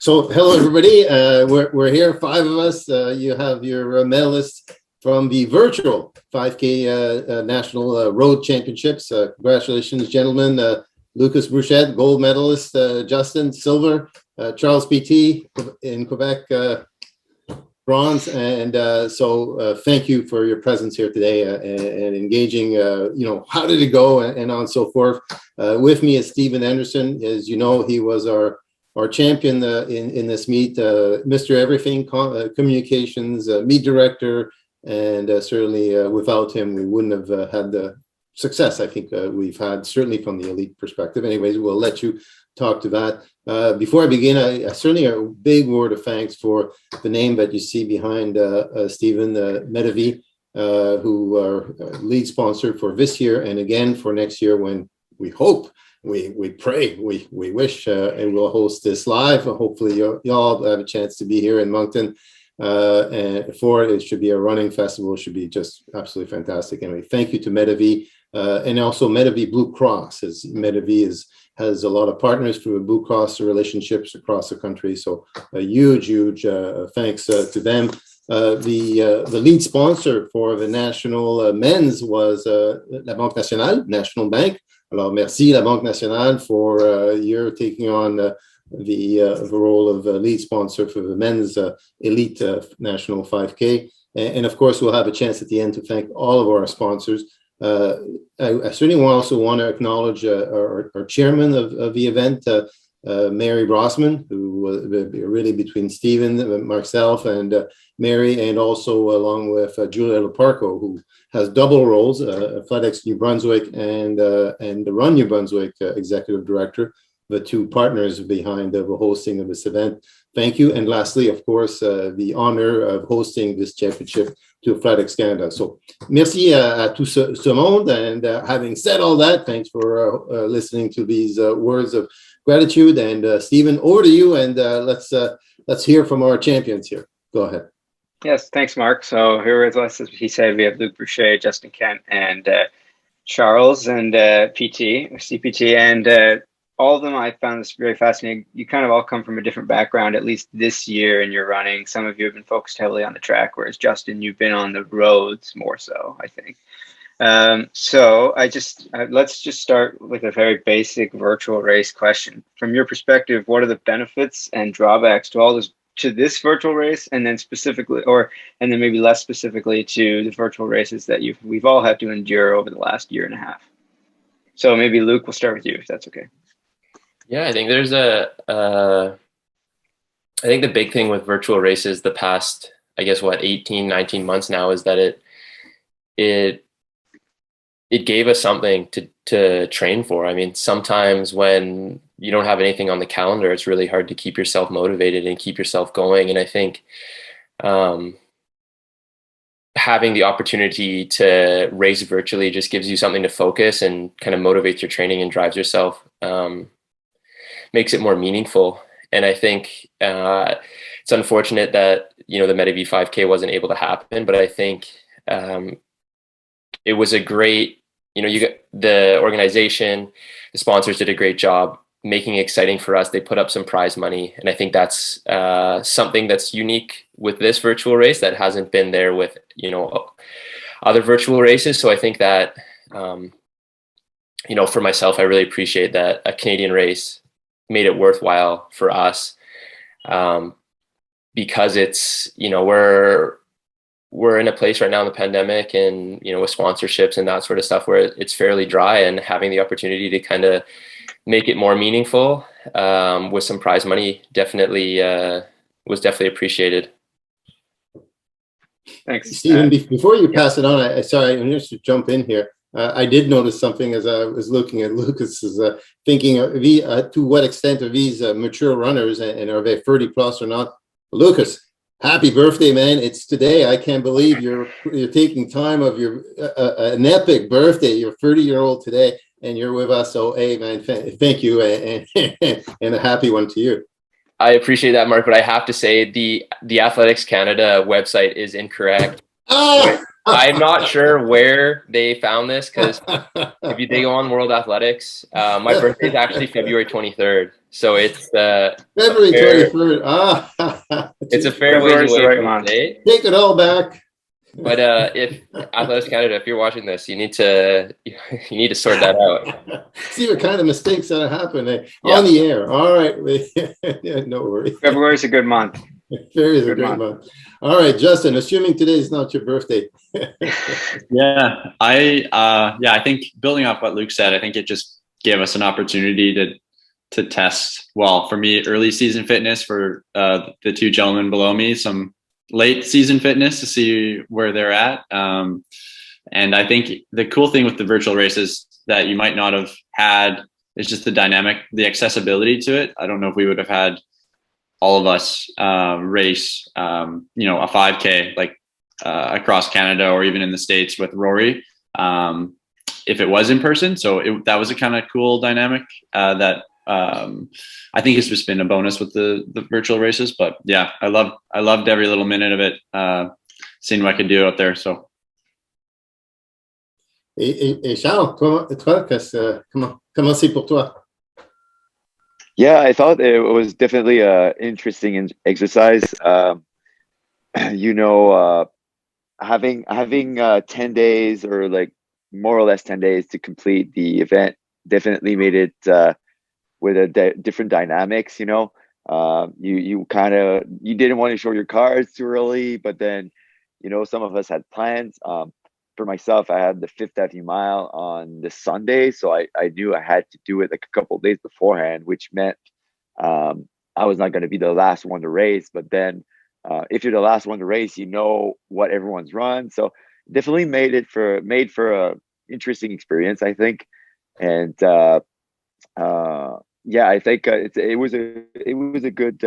So, hello everybody. We're here, five of us. You have your medalists from the virtual 5K National Road Championships. Congratulations, gentlemen. Luc Bruchet, gold medalist. Justin, silver. Charles PT in Quebec, bronze. And thank you for your presence here today and engaging. How did it go and on and so forth. With me is Stephen Anderson. As you know, he was our champion in this meet, Mr. Everything, communications, meet director, and certainly without him, we wouldn't have had the success I think we've had, certainly from the elite perspective. Anyways, we'll let you talk to that. Before I begin, I certainly a big word of thanks for the name that you see behind Stephen, Medavie, who are lead sponsor for this year and again for next year when we hope we pray, we wish, and we'll host this live. Hopefully you all have a chance to be here in Moncton. And for it should be a running festival. It should be just absolutely fantastic. Anyway, thank you to Medavie and also Medavie Blue Cross, as Medavie has a lot of partners through Blue Cross relationships across the country. So a huge thanks to them. The lead sponsor for the national men's was La Banque Nationale, National Bank. Alors, merci La Banque Nationale for your taking on the role of lead sponsor for the men's elite national 5K. And of course, we'll have a chance at the end to thank all of our sponsors. I certainly also want to acknowledge our chairman of the event, Mary Rossman, who really between Stephen, myself, and Mary, and also along with Julia Leparco, who has double roles, FedEx New Brunswick and the Run New Brunswick executive director, the two partners behind the hosting of this event. Thank you. And lastly, of course, the honor of hosting this championship to FedEx Canada. So, merci à tout ce monde. And having said all that, thanks for listening to these words of gratitude. And Stephen, over to you. And let's hear from our champions here. Go ahead. Yes, thanks, Mark. So here with us, as he said, we have Luc Bruchet, Justin Kent, and Charles, and PT, CPT, and all of them. I found this very fascinating. You kind of all come from a different background, at least this year in your running. Some of you have been focused heavily on the track, whereas Justin, you've been on the roads more so, I think. So let's just start with a very basic virtual race question. From your perspective, what are the benefits and drawbacks to this virtual race, and then maybe less specifically to the virtual races that we've all had to endure over the last year and a half? So maybe Luc, we'll start with you, if that's okay. Yeah, I think there's I think the big thing with virtual races the past, 18, 19 months now is that it gave us something to train for. I mean, sometimes when you don't have anything on the calendar, it's really hard to keep yourself motivated and keep yourself going. And I think having the opportunity to race virtually just gives you something to focus and kind of motivates your training and drives yourself, makes it more meaningful. And I think it's unfortunate that, the Medavie 5K wasn't able to happen, but I think it was a great, you got the organization, the sponsors did a great job making it exciting for us. They put up some prize money. And I think that's something that's unique with this virtual race that hasn't been there with, other virtual races. So I think that, for myself, I really appreciate that a Canadian race made it worthwhile for us because it's, we're in a place right now in the pandemic and, with sponsorships and that sort of stuff where it's fairly dry, and having the opportunity to kind of make it more meaningful with some prize money was definitely appreciated. Thanks. Stephen, before you pass it on, I'm just to jump in here. I did notice something as I was looking at Lucas's thinking to what extent are these mature runners and are they 30 plus or not? Lucas, happy birthday, man. It's today. I can't believe you're taking time of your an epic birthday. You're 30-year-old today and you're with us. So, hey, man, thank you and a happy one to you. I appreciate that, Mark, but I have to say the Athletics Canada website is incorrect. Oh! I'm not sure where they found this, because if they go on World Athletics, my birthday is actually February 23rd. So it's February 23rd. Ah, it's a fair ways February's the away right from month. today. take it all back. But if Athletics Canada, if you're watching this, you need to sort that out. See what kind of mistakes that happen Yeah. on the air. All right. Yeah, no worries. February's a good month. February is a Good great month. month. All right, Justin, assuming today is not your birthday. Yeah, I think building off what Luc said, I think it just gave us an opportunity to test. Well, for me, early season fitness, for the two gentlemen below me, some late season fitness to see where they're at. And I think the cool thing with the virtual races that you might not have had is just the dynamic, the accessibility to it. I don't know if we would have had all of us race, a 5K like across Canada or even in the States with Rory, if it was in person. So that was a kind of cool dynamic that I think it's just been a bonus with the virtual races. But yeah, I loved every little minute of it, seeing what I could do out there. So. Et Charles, comment c'est pour toi? Yeah, I thought it was definitely a interesting exercise. Having 10 days or like more or less 10 days to complete the event definitely made it with a different dynamics. You didn't want to show your cards too early, but then some of us had plans. For myself, I had the Fifth Avenue Mile on the Sunday, so I knew I had to do it like a couple of days beforehand, which meant I was not going to be the last one to race. But then, if you're the last one to race, you know what everyone's run. So definitely made for a interesting experience, I think. And I think it was a good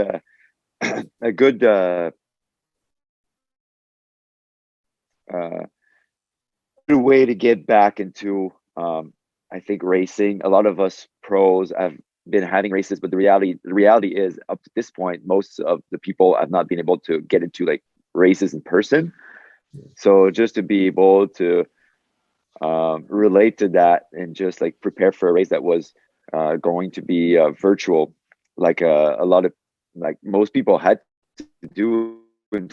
a good way to get back into I think racing. A lot of us pros have been having races, but the reality is, up to this point, most of the people have not been able to get into like races in person. So just to be able to relate to that and just like prepare for a race that was going to be virtual, like a lot of, like most people had to do in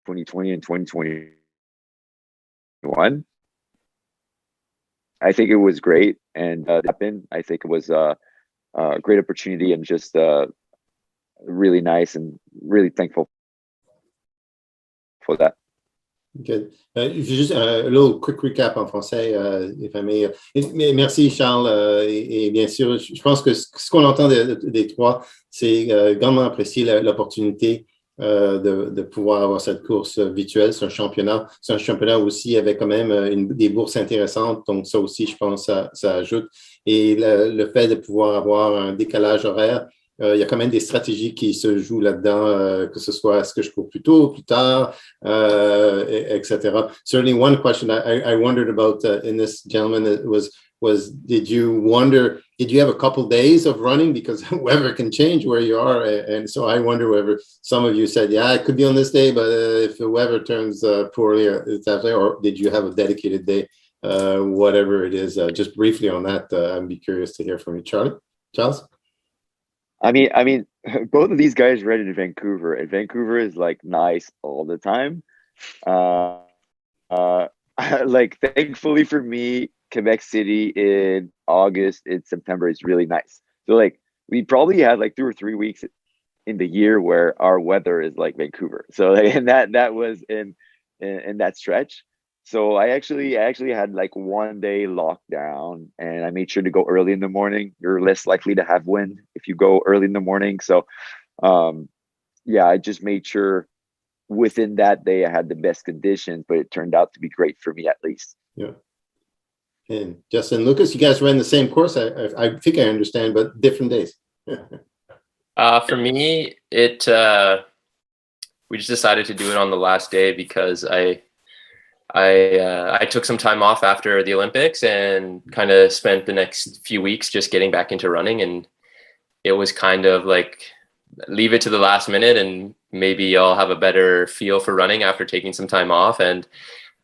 2020 and 2021. I think it was great, and happened. I think it was a great opportunity and just really nice, and really thankful for that. Good. Juste un little quick recap en français, if I may. Merci Charles. Et bien sûr, je pense que ce qu'on entend des trois, c'est grandement apprécier l'opportunité de pouvoir avoir cette course virtuelle. C'est un championnat aussi avec quand même des bourses intéressantes. Donc ça aussi, je pense, ça ajoute. Et le fait de pouvoir avoir un décalage horaire, il y a quand même des stratégies qui se jouent là-dedans, que ce soit est-ce que je cours plus tôt, plus tard, etc. Certainly one question I wondered about in this gentleman was did you have a couple days of running, because weather can change where you are, and so I wonder whether some of you said, yeah, I could be on this day, but if the weather turns poorly, it's after, or did you have a dedicated day, whatever it is? Just briefly on that, I'd be curious to hear from you, Charles. I mean, both of these guys ran in Vancouver, and Vancouver is like nice all the time. Like thankfully for me, Quebec City in August and September is really nice. So like we probably had like 2 or 3 weeks in the year where our weather is like Vancouver. So and that was in that stretch. So I actually had like 1 day lockdown, and I made sure to go early in the morning. You're less likely to have wind if you go early in the morning. So I just made sure within that day I had the best conditions, but it turned out to be great for me at least. Yeah. And Justin, Lucas, you guys ran the same course. I think I understand, but different days. For me, we just decided to do it on the last day because I took some time off after the Olympics and kind of spent the next few weeks just getting back into running, and it was kind of like leave it to the last minute, and maybe I'll have a better feel for running after taking some time off. And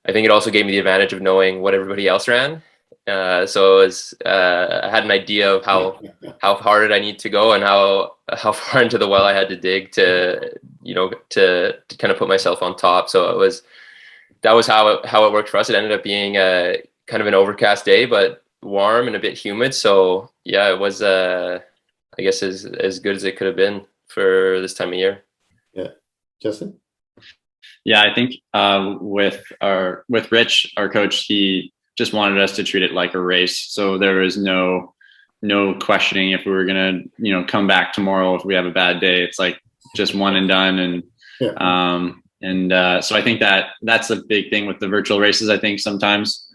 I think it also gave me the advantage of knowing what everybody else ran. So it was, I had an idea of how hard I need to go and how far into the well I had to dig to, to kind of put myself on top. So that was how it worked for us. It ended up being a kind of an overcast day, but warm and a bit humid. So yeah, it was, I guess as good as it could have been for this time of year. Yeah. Justin? Yeah, I think with Rich, our coach, he just wanted us to treat it like a race. So there was no questioning if we were gonna, come back tomorrow if we have a bad day. It's like just one and done. And so I think that's a big thing with the virtual races. I think sometimes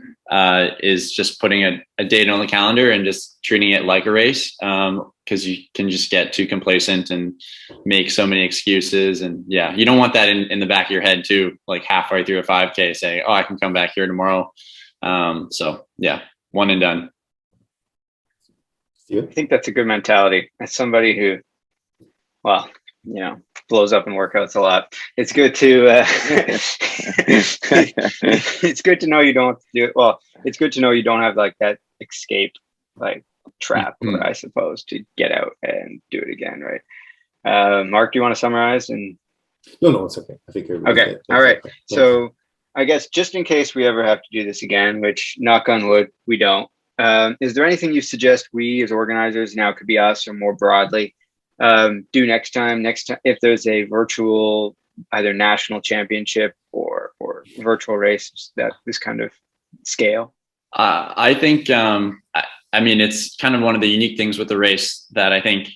is just putting a date on the calendar and just treating it like a race, because you can just get too complacent and make so many excuses. And yeah, you don't want that in the back of your head too, like halfway through a 5K saying, oh, I can come back here tomorrow. So yeah, one and done. I think that's a good mentality. As somebody who, blows up in workouts a lot, it's good to it's good to know you don't do it. Well, it's good to know you don't have like that escape trap, I suppose, to get out and do it again, right? Mark, do you want to summarize? And No, it's okay. I think you're okay. All right. Okay. So I guess just in case we ever have to do this again, which knock on wood, we don't. Is there anything you suggest we as organizers, now it could be us or more broadly, do next time if there's a virtual either national championship or virtual race that this kind of scale? I think, it's kind of one of the unique things with the race that I think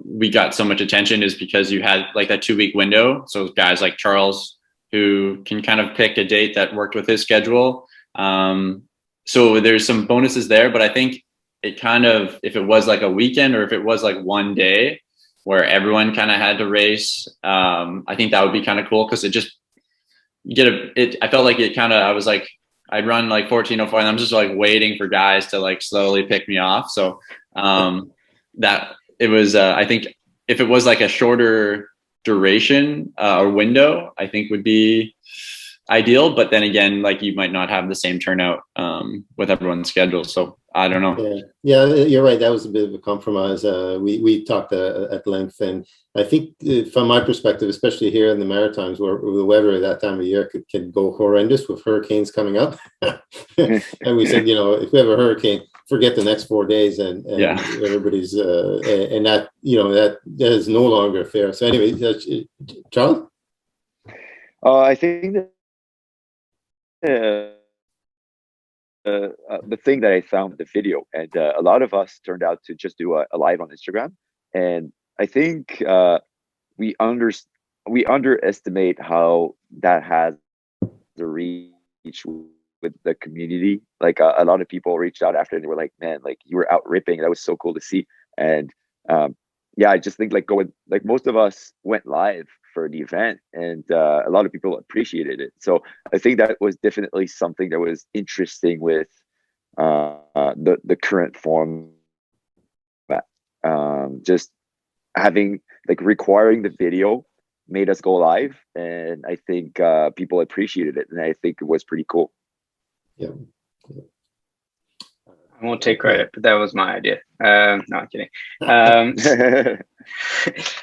we got so much attention is because you had like that 2-week window. So guys like Charles, who can kind of pick a date that worked with his schedule. So there's some bonuses there, but I think it kind of, if it was like a weekend or if it was like one day where everyone kind of had to race, I think that would be kind of cool, because it just, I felt like it kind of, I was like, I'd run like 14:04 and I'm just like waiting for guys to like slowly pick me off. So that it was, I think if it was like a shorter duration or window, I think would be ideal. But then again, like you might not have the same turnout with everyone's schedule. So I don't know. Yeah, you're right. That was a bit of a compromise. We talked at length, and I think from my perspective, especially here in the Maritimes, where the weather at that time of year can go horrendous with hurricanes coming up. And we said, if we have a hurricane, forget the next 4 days, and everybody's and that that is no longer fair. So anyway, Charles, I think that. The thing that I found with the video, and a lot of us turned out to just do a live on Instagram, and I think we underestimate how that has the reach with the community. Like a lot of people reached out after and they were like, "Man, like you were out ripping. That was so cool to see." And I just think like most of us went live for the event, and a lot of people appreciated it. So I think that was definitely something that was interesting with the current format. Just having like requiring the video made us go live, and I think people appreciated it, and I think it was pretty cool. Yeah. I won't take credit, but that was my idea. No, I'm kidding.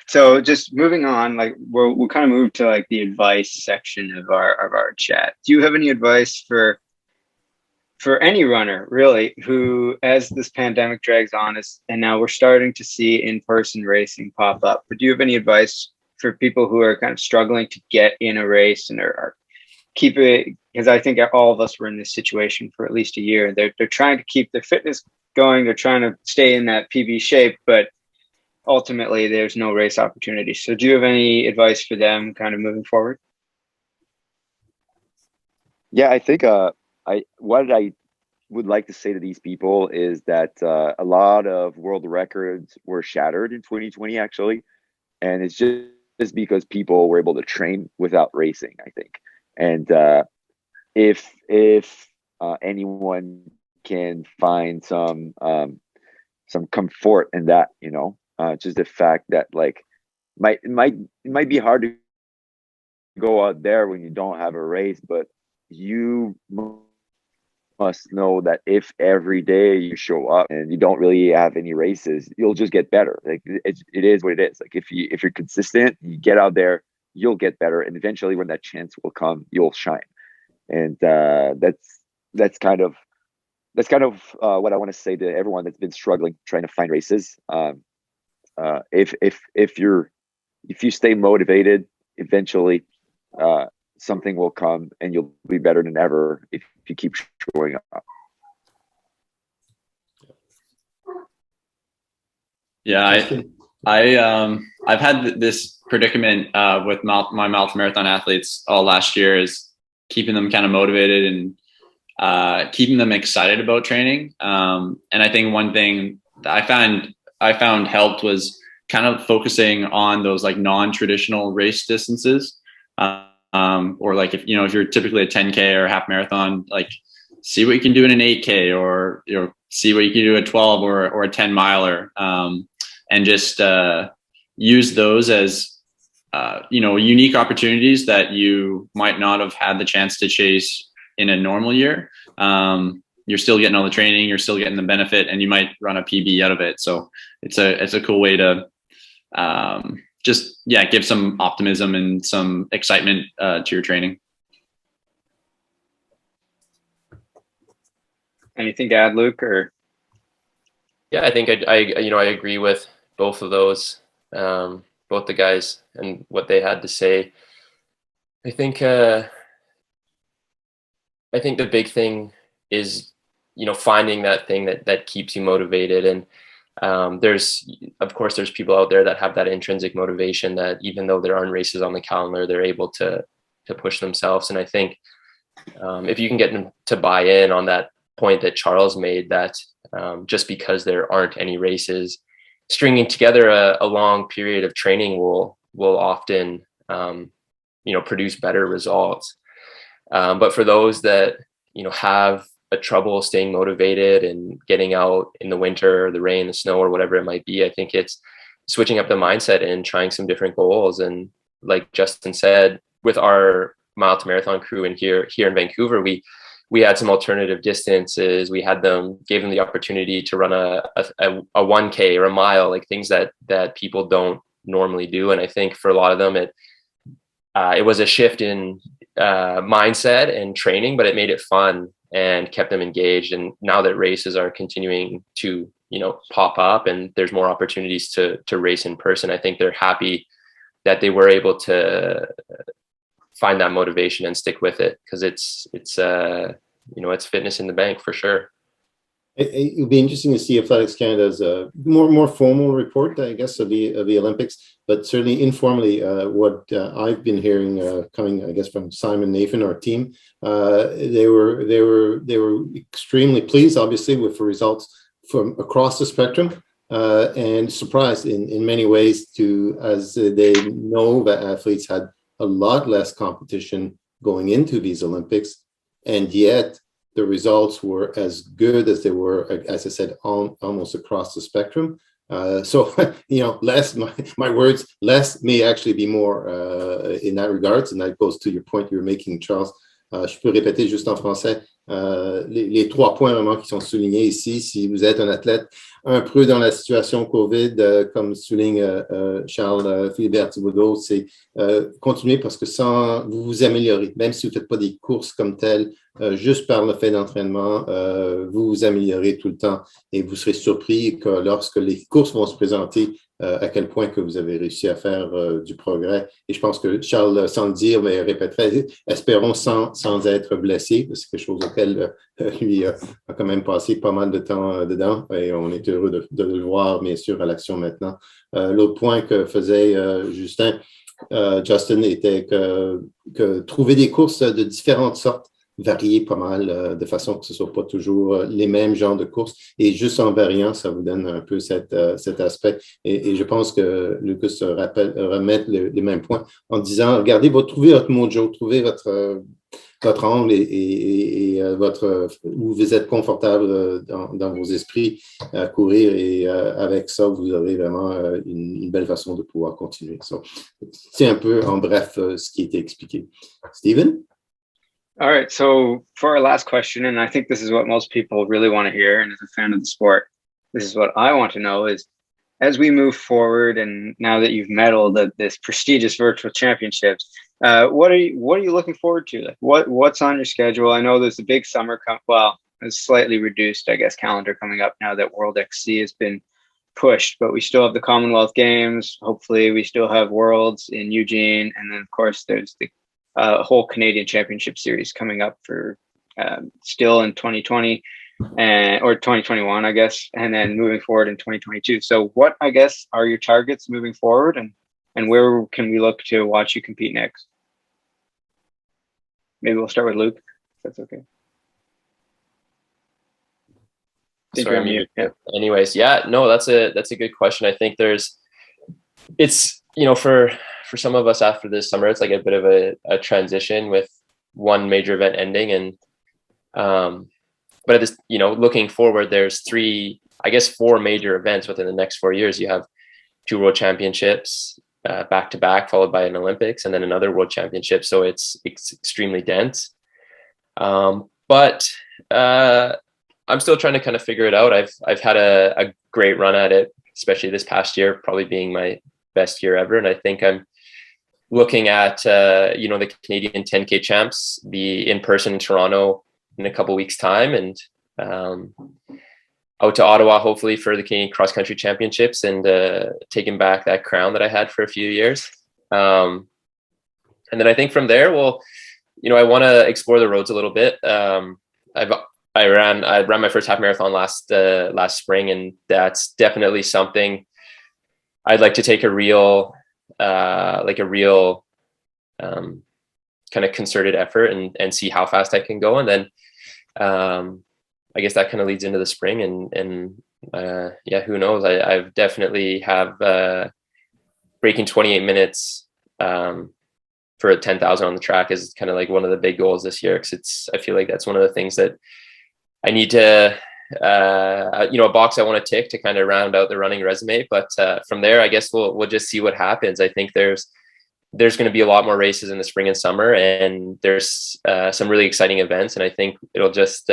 So just moving on, like we'll kind of move to like the advice section of our chat. Do you have any advice for any runner really who, as this pandemic drags on, and now we're starting to see in-person racing pop up, but do you have any advice for people who are kind of struggling to get in a race and are keep it, because I think all of us were in this situation for at least a year. They're trying to keep their fitness going. They're trying to stay in that PB shape, but ultimately there's no race opportunity. So do you have any advice for them kind of moving forward? Yeah, I think what I would like to say to these people is that a lot of world records were shattered in 2020 actually, and it's just because people were able to train without racing, I think. And if anyone can find some comfort in that, Just the fact that like it might be hard to go out there when you don't have a race, but you must know that if every day you show up and you don't really have any races, you'll just get better. Like it is what it is. Like if you're consistent, you get out there, you'll get better, and eventually when that chance will come, you'll shine. And that's kind of what I want to say to everyone that's been struggling trying to find races. If you stay motivated, eventually something will come and you'll be better than ever if you keep showing up. Yeah, I've had this predicament with my marathon athletes all last year, is keeping them kind of motivated and keeping them excited about training. And I think one thing that I found helped was kind of focusing on those like non-traditional race distances. Or like if you're typically a 10K or a half marathon, like see what you can do in an 8K, or see what you can do at 12 or a 10 miler, and just use those as unique opportunities that you might not have had the chance to chase in a normal year. You're still getting all the training, you're still getting the benefit, and you might run a PB out of it. So it's a cool way to give some optimism and some excitement to your training. Anything to add, Luc? Or yeah, I think I agree with both of those, both the guys and what they had to say. I think the big thing is finding that thing that keeps you motivated. And there's people out there that have that intrinsic motivation that even though there aren't races on the calendar, they're able to push themselves. And I think if you can get them to buy in on that point that Charles made, that just because there aren't any races, stringing together a long period of training will often produce better results. But for those that have a trouble staying motivated and getting out in the winter, the rain, the snow, or whatever it might be, I think it's switching up the mindset and trying some different goals. And like Justin said, with our mile to marathon crew and here in Vancouver, we had some alternative distances. We gave them the opportunity to run a 1K or a mile, like things that people don't normally do. And I think for a lot of them, it was a shift in mindset and training, but it made it fun and kept them engaged. And now that races are continuing to, pop up and there's more opportunities to race in person, I think they're happy that they were able to find that motivation and stick with it, because it's fitness in the bank for sure. It would be interesting to see Athletics Canada's more formal report, I guess, of the Olympics, but certainly informally, what I've been hearing coming, I guess, from Simon Nathan, our team, they were extremely pleased, obviously, with the results from across the spectrum, and surprised in many ways as they know that athletes had a lot less competition going into these Olympics, and yet the results were as good as they were, as I said, almost across the spectrum. So, less, my words, less may actually be more in that regards. And that goes to your point you were making, Charles. Je peux répéter juste en français les 3 points vraiment qui sont soulignés ici. Si vous êtes un athlète un peu dans la situation COVID, comme souligne Charles Philibert-Thiboutot, c'est continuer, parce que sans vous améliorer, même si vous ne faites pas des courses comme telles, juste par le fait d'entraînement, vous vous améliorez tout le temps, et vous serez surpris que lorsque les courses vont se présenter, à quel point que vous avez réussi à faire du progrès. Et je pense que Charles, sans le dire, mais répéterait, espérons sans être blessé, c'est quelque chose auquel lui a quand même passé pas mal de temps dedans, et on est heureux de le voir, bien sûr, à l'action maintenant. L'autre point que faisait Justin était que trouver des courses de différentes sortes, varier pas mal, de façon que ce ne soit pas toujours les mêmes genres de courses, et juste en variant, ça vous donne un peu cet aspect. Et je pense que Lucas remet les mêmes points en disant, regardez, trouvez votre mojo, trouvez votre angle et où vous êtes confortable dans vos esprits à courir. Et avec ça, vous avez vraiment une belle façon de pouvoir continuer. C'est un peu en bref ce qui était expliqué. Stephen? All right. So for our last question, and I think this is what most people really want to hear, and as a fan of the sport, this is what I want to know is, as we move forward, and now that you've medaled at this prestigious virtual championships, what are you looking forward to? Like what's on your schedule? I know there's a big summer it's slightly reduced, I guess, calendar coming up now that World XC has been pushed, but we still have the Commonwealth Games. Hopefully we still have Worlds in Eugene. And then of course there's the whole Canadian Championship Series coming up for still in 2020 or 2021, I guess, and then moving forward in 2022. So what, I guess, are your targets moving forward, and where can we look to watch you compete next? Maybe we'll start with Luc, if that's okay. Sorry, yeah. Anyways, yeah, no, that's a good question. I think it's for some of us after this summer, it's like a bit of a transition with one major event ending, and but at this, looking forward, there's four major events within the next 4 years. You have 2 world championships back to back, followed by an Olympics, and then another world championship. So it's extremely dense. But I'm still trying to kind of figure it out. I've had a great run at it, especially this past year, probably being my best year ever. And I think I'm looking at the Canadian 10K champs be in person in Toronto in a couple weeks time, and out to Ottawa hopefully for the Canadian cross country championships, and taking back that crown that I had for a few years. And then I think from there, I want to explore the roads a little bit. I ran my first half marathon last spring, and that's definitely something I'd like to take a real kind of concerted effort and see how fast I can go. And then I guess that kind of leads into the spring, and who knows? I've definitely have breaking 28 minutes for a 10,000 on the track is kind of like one of the big goals this year, because I feel like that's one of the things that I need to a box I want to tick to kind of round out the running resume. But from there, I guess we'll just see what happens. I think there's going to be a lot more races in the spring and summer, and there's some really exciting events, and I think it'll just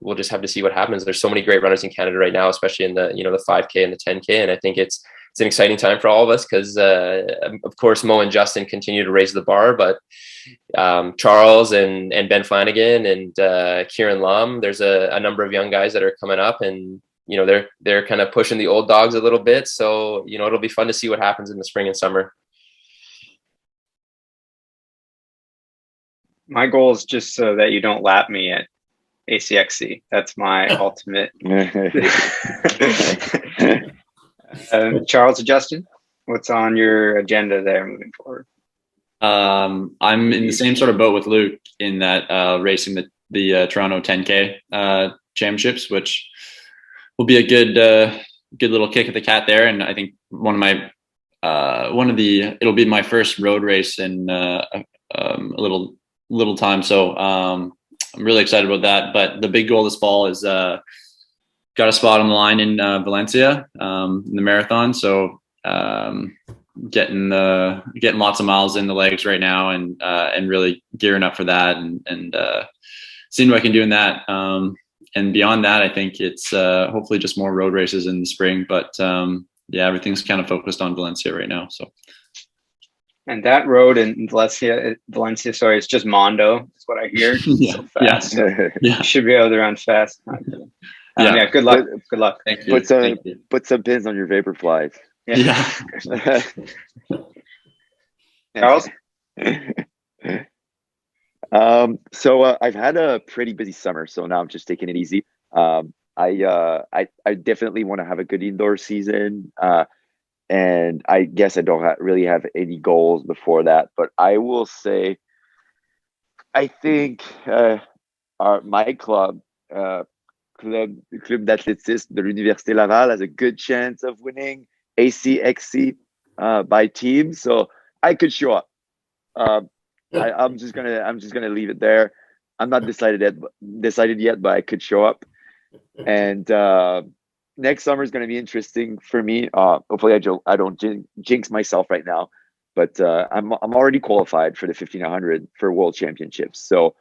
we'll just have to see what happens. There's so many great runners in Canada right now, especially in the the 5K and the 10K, and I think it's an exciting time for all of us, because of course Mo and Justin continue to raise the bar, but Charles and Ben Flanagan and Kieran Lum, there's a number of young guys that are coming up, and they're kind of pushing the old dogs a little bit. So it'll be fun to see what happens in the spring and summer. My goal is just so that you don't lap me at ACXC. That's my ultimate. Charles or Justin, what's on your agenda there moving forward? I'm in the same sort of boat with Luc in that racing the Toronto 10K championships, which will be a good little kick at the cat there. And I think it'll be my first road race in a little time. So I'm really excited about that. But the big goal this fall is got a spot on the line in Valencia in the marathon. So getting lots of miles in the legs right now, and really gearing up for that, and seeing what I can do in that. And beyond that, I think it's hopefully just more road races in the spring. But everything's kind of focused on Valencia right now. So. And that road in Valencia, sorry, it's just Mondo. That's what I hear. Yeah. So fast. Yeah. You should be able to run fast. Good luck. Good luck. Thank you. Put some pins on your vapor flies. Yeah. Charles? So I've had a pretty busy summer, so now I'm just taking it easy. I definitely want to have a good indoor season. And I guess I don't really have any goals before that, but I will say, I think my club, Club d'Athlétisme de l'Université Laval, has a good chance of winning ACXC by team, so I could show up. I'm just gonna leave it there. I'm not decided yet, but I could show up. And next summer is gonna be interesting for me. Hopefully, I don't jinx myself right now, but I'm already qualified for the 1500 for World Championships, so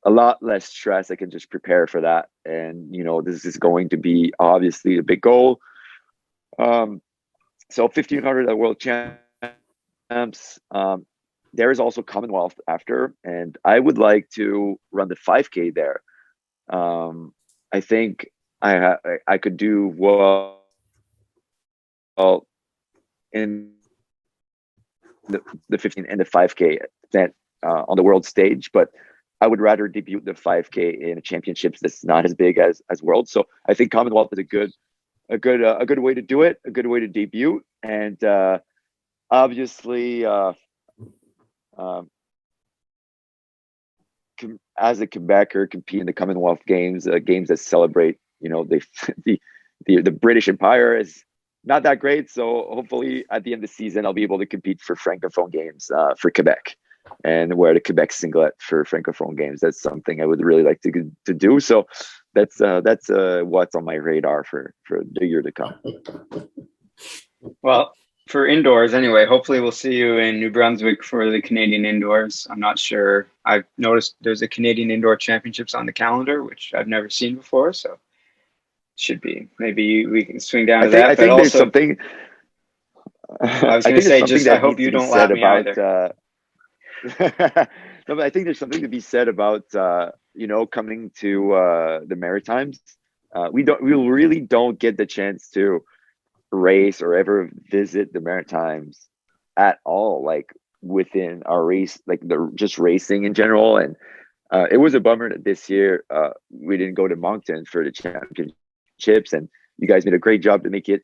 a lot less stress. I can just prepare for that, and this is going to be obviously a big goal. So 1500 at World Champs. There is also Commonwealth after, and I would like to run the 5K there. I think I could do well in the 15 and the 5K that on the world stage, but I would rather debut the 5K in championships that's not as big as World. So I think Commonwealth is a good way to do it, a good way to debut, and obviously. As a Quebecer, compete in the Commonwealth Games, games that celebrate, the British Empire is not that great. So hopefully at the end of the season, I'll be able to compete for Francophone Games for Quebec and wear the Quebec singlet for Francophone Games. That's something I would really like to do. So that's what's on my radar for the year to come. Well, for indoors anyway, hopefully we'll see you in New Brunswick for the Canadian indoors. I'm not sure. I've noticed there's a Canadian Indoor Championships on the calendar, which I've never seen before. So should be, maybe we can swing down to that. I think there's something. I was going to say, just I hope you don't laugh me either. No, but I think there's something to be said about coming to the Maritimes. We really don't get the chance to race or ever visit the Maritimes at all, like within our race, like just racing in general. And it was a bummer that this year we didn't go to Moncton for the championships, and you guys did a great job to make it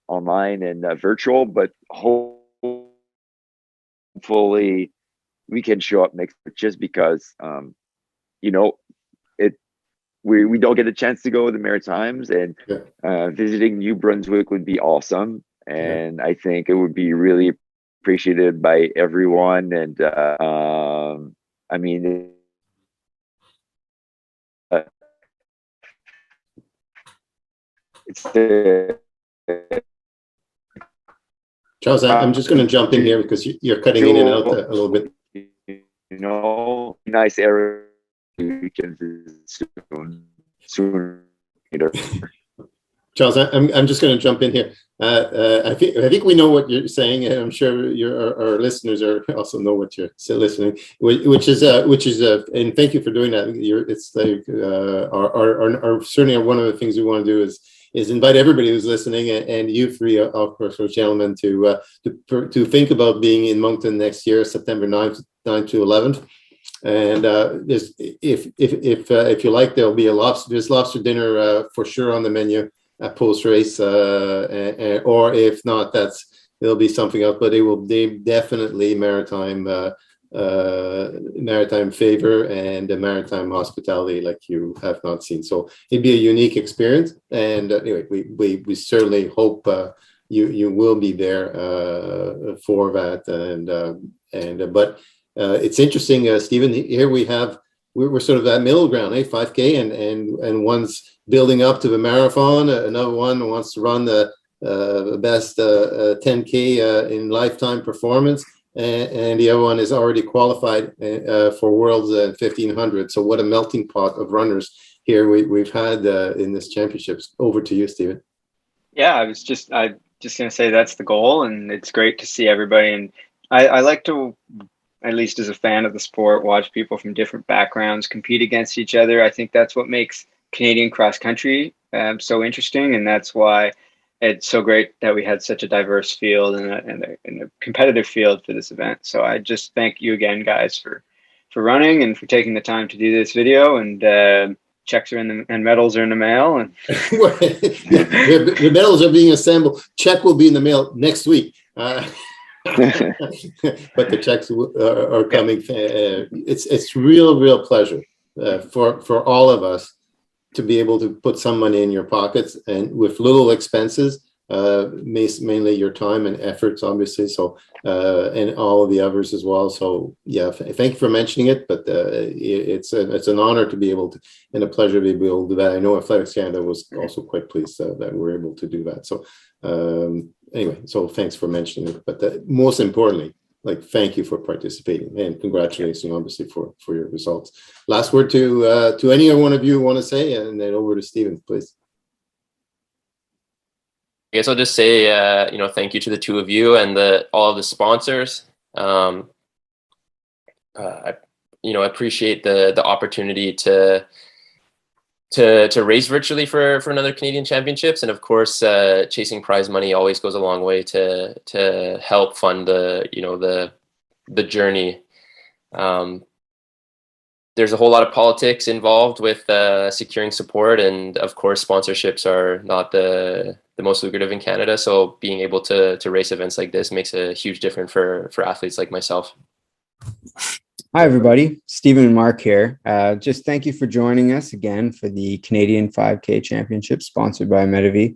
online and virtual, but hopefully we can show up next year, just because we don't get a chance to go to the Maritimes, and visiting New Brunswick would be awesome. And I think it would be really appreciated by everyone. And I mean, Charles, I'm just going to jump in here because you're cutting in and out a little bit. Nice area. We can visit soon. Charles, I'm just going to jump in here. I think we know what you're saying, and I'm sure our listeners also know what you're still listening, which is and thank you for doing that. It's like certainly one of the things we want to do is invite everybody who's listening, and you three, of course, gentlemen, to think about being in Moncton next year, September 9th to 11th. And if you like, there'll be there's lobster dinner for sure on the menu at post race, or if not, it'll be something else. But they definitely maritime favor and maritime hospitality like you have not seen. So it'd be a unique experience. And anyway, we certainly hope you will be there for that. But it's interesting, Stephen. Here we're sort of that middle ground, 5K, and one's building up to the marathon. Another one wants to run the best 10K in lifetime performance, and the other one is already qualified for Worlds 1500. So what a melting pot of runners here we've had in this championships. Over to you, Stephen. Yeah, I just going to say that's the goal, and it's great to see everybody. And I like to, at least as a fan of the sport, watch people from different backgrounds compete against each other. I think that's what makes Canadian cross country so interesting, and that's why it's so great that we had such a diverse field and a competitive field for this event. So I just thank you again, guys, for running and for taking the time to do this video. And checks are and medals are in the mail. And the medals are being assembled. Check will be in the mail next week. But the checks are coming. It's real pleasure for all of us to be able to put some money in your pockets and with little expenses, mainly your time and efforts, obviously. So, and all of the others as well. So, yeah, thank you for mentioning it. But it's an honor to be able to, and a pleasure to be able to do that. I know Athletics Canada was also quite pleased that we're able to do that. So, anyway, so thanks for mentioning it. But most importantly, like, thank you for participating and congratulations, obviously, for your results. Last word to any one of you want to say, and then over to Stephen, please. I guess I'll just say, thank you to the two of you and all of the sponsors. I appreciate the opportunity to race virtually for another Canadian Championships, and of course, chasing prize money always goes a long way to help fund the journey. There's a whole lot of politics involved with securing support, and of course, sponsorships are not the most lucrative in Canada. So being able to race events like this makes a huge difference for athletes like myself. Hi, everybody. Stephen and Marc here. Just thank you for joining us again for the Canadian 5K Championship sponsored by Medavie.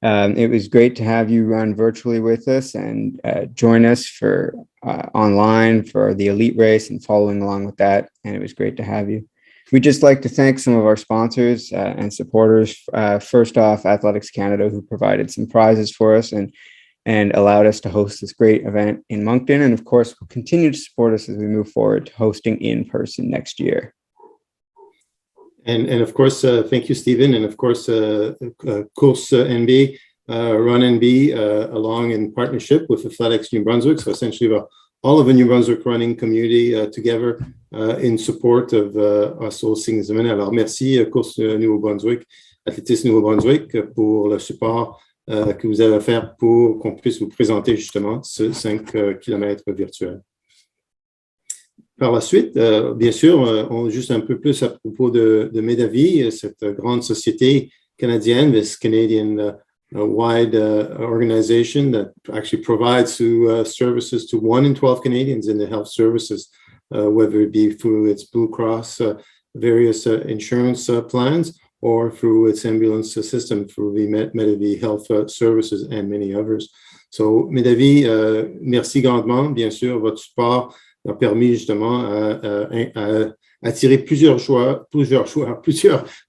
It was great to have you run virtually with us and join us for online for the elite race and following along with that. And it was great to have you. We'd just like to thank some of our sponsors and supporters. First off, Athletics Canada, who provided some prizes for us and allowed us to host this great event in Moncton. And of course, will continue to support us as we move forward to hosting in person next year. And of course, thank you, Stephen. And of course, Course NB, Run NB, along in partnership with Athletics New Brunswick. So essentially, all of the New Brunswick running community together in support of us hosting this event. Alors, merci, Course Nouveau-Brunswick, Athlétisme Nouveau-Brunswick, pour le support que vous avez à faire pour qu'on puisse vous présenter justement ce 5 km virtuel. Par la suite, bien sûr, on juste un peu plus à propos de Medavie, cette grande société canadienne, this Canadian wide organization that actually provides services to 1 in 12 Canadians in the health services, whether it be through its Blue Cross, various insurance plans, or through its ambulance system, through the Medavie Health Services and many others. So, Medavie, merci grandement. Bien sûr, votre support a permis justement à attirer plusieurs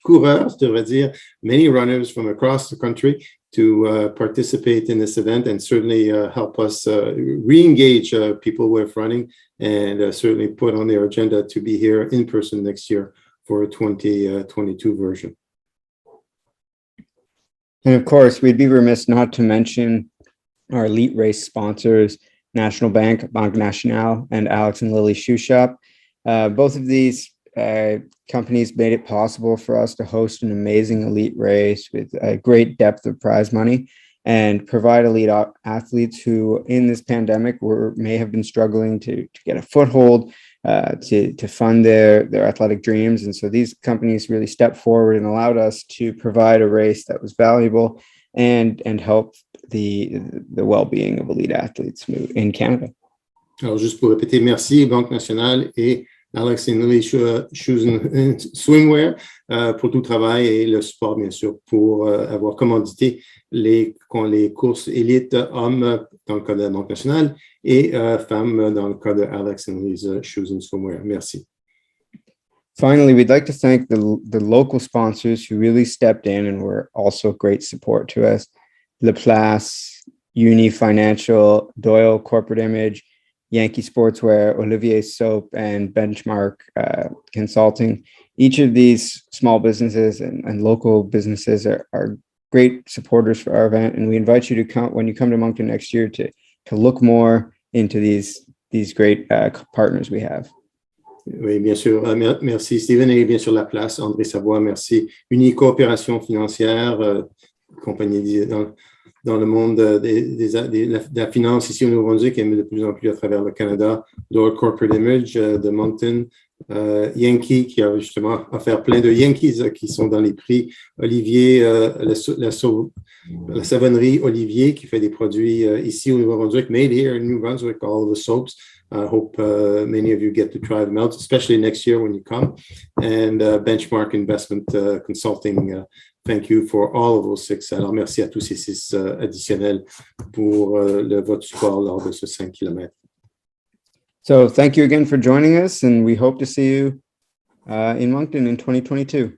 coureurs, je devrais dire, many runners from across the country to participate in this event and certainly help us re-engage people with running and certainly put on their agenda to be here in person next year for a 2022 version. And of course, we'd be remiss not to mention our elite race sponsors, National Bank, Banque Nationale, and Alex and Lily Shoe Shop. Both of these companies made it possible for us to host an amazing elite race with a great depth of prize money and provide elite athletes who in this pandemic may have been struggling to get a foothold, to fund their athletic dreams. And so these companies really stepped forward and allowed us to provide a race that was valuable and help the well-being of elite athletes in Canada. Alors, juste pour répéter, merci Banque Nationale et Alex and Lily Shoes and Swimwear pour tout le travail et le support, bien sûr, pour avoir commandité les courses élites hommes dans le cas de la Banque Nationale et femmes dans le cas de Alex and Lily's Shoes and Swimwear. Merci. Finally, we'd like to thank the local sponsors who really stepped in and were also great support to us. Laplace, Uni Financial, Doyle Corporate Image, Yankee Sportswear, Olivier Soap, and Benchmark Consulting. Each of these small businesses and local businesses are great supporters for our event, and we invite you to come when you come to Moncton next year to look more into these great partners we have. Oui, bien sûr. Merci Stephen et bien sûr la place, André Savoie, merci. Uni Coopération Financière, compagnie dans le monde de la finance ici au Nouveau-Brunswick et de plus en plus à travers le Canada, Doyle Corporate Image de Moncton, Yankee qui a justement offert plein de Yankees qui sont dans les prix. Olivier, la savonnerie Olivier qui fait des produits ici au Nouveau-Brunswick, made here in New Brunswick, all of the soaps. I hope many of you get to try them out, especially next year when you come. And Benchmark Investment Consulting, thank you for all of those 6. Alors, merci à tous ces 6 additionnels pour votre support lors de ce 5 km. So thank you again for joining us, and we hope to see you in Moncton in 2022.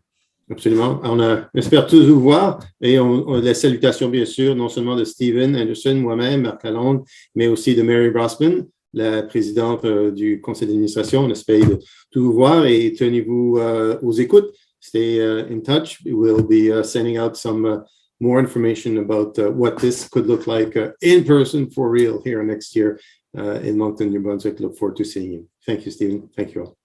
Absolument. On espère tous vous voir et on les salutations, bien sûr, non seulement de Stephen Anderson, moi-même, Marc Lalonde, mais aussi de Mary Brossman, la présidente du conseil d'administration. On espère de tout vous voir et tenez-vous aux écoutes. Stay in touch. We will be sending out some more information about what this could look like in person for real here next year in Moncton, New Brunswick. Look forward to seeing you. Thank you, Stephen. Thank you all.